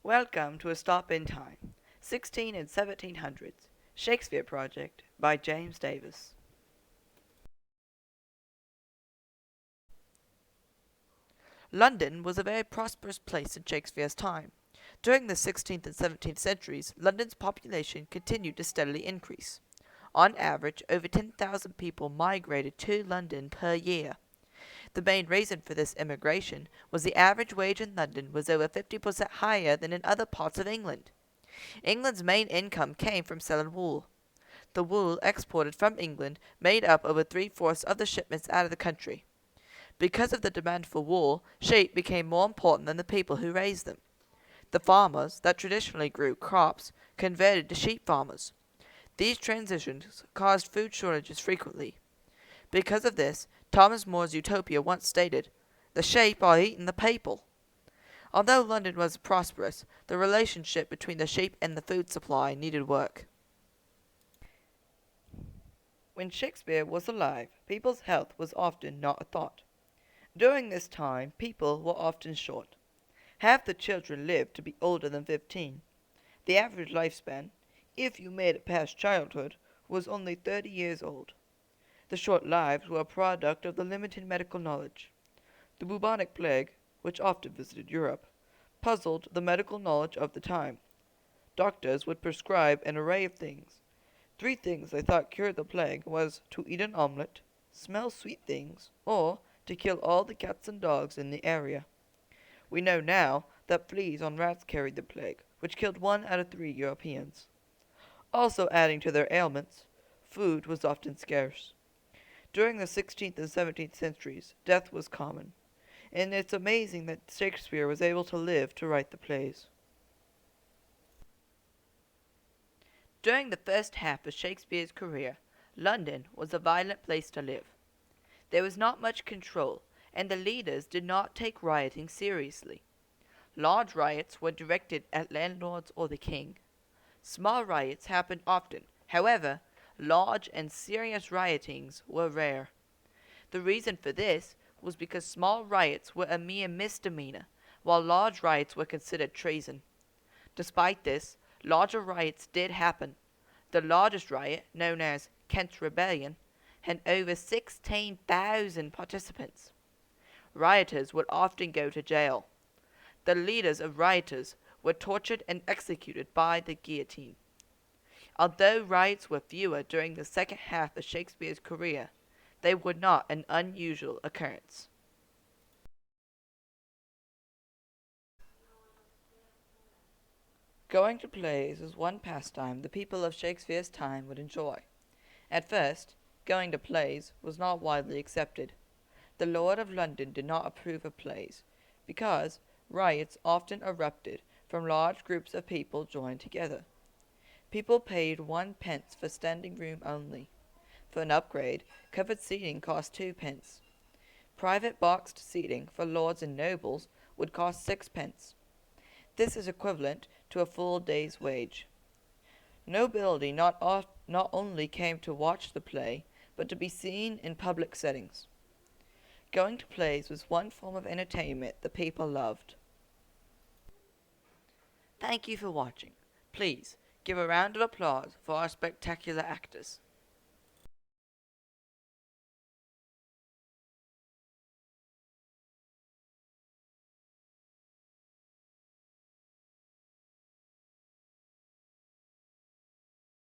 Welcome to A Stop in Time, 16 and 1700s, Shakespeare Project by James Davis. London was a very prosperous place in Shakespeare's time. During the 16th and 17th centuries, London's population continued to steadily increase. On average, over 10,000 people migrated to London per year. The main reason for this immigration was the average wage in London was over 50% higher than in other parts of England. England's main income came from selling wool. The wool exported from England made up over three-fourths of the shipments out of the country. Because of the demand for wool, sheep became more important than the people who raised them. The farmers that traditionally grew crops converted to sheep farmers. These transitions caused food shortages frequently. Because of this, Thomas More's Utopia once stated, "The sheep are eating the people." Although London was prosperous, the relationship between the sheep and the food supply needed work. When Shakespeare was alive, people's health was often not a thought. During this time, people were often short. Half the children lived to be older than 15. The average lifespan, if you made it past childhood, was only 30 years old. The short lives were a product of the limited medical knowledge. The bubonic plague, which often visited Europe, puzzled the medical knowledge of the time. Doctors would prescribe an array of things. 3 things they thought cured the plague was to eat an omelette, smell sweet things, or to kill all the cats and dogs in the area. We know now that fleas on rats carried the plague, which killed 1 out of 3 Europeans. Also adding to their ailments, food was often scarce. During the 16th and 17th centuries, death was common, and it's amazing that Shakespeare was able to live to write the plays. During the first half of Shakespeare's career, London was a violent place to live. There was not much control, and the leaders did not take rioting seriously. Large riots were directed at landlords or the king. Small riots happened often. However, large and serious riotings were rare. The reason for this was because small riots were a mere misdemeanor, while large riots were considered treason. Despite this, larger riots did happen. The largest riot, known as Kent's Rebellion, had over 16,000 participants. Rioters would often go to jail. The leaders of rioters were tortured and executed by the guillotine. Although riots were fewer during the second half of Shakespeare's career, they were not an unusual occurrence. Going to plays was one pastime the people of Shakespeare's time would enjoy. At first, going to plays was not widely accepted. The Lord of London did not approve of plays, because riots often erupted from large groups of people joined together. People paid 1 pence for standing room only. For an upgrade, covered seating cost 2 pence. Private boxed seating for lords and nobles would cost 6 pence. This is equivalent to a full day's wage. Nobility not only came to watch the play, but to be seen in public settings. Going to plays was one form of entertainment the people loved. Thank you for watching. Please give a round of applause for our spectacular actors.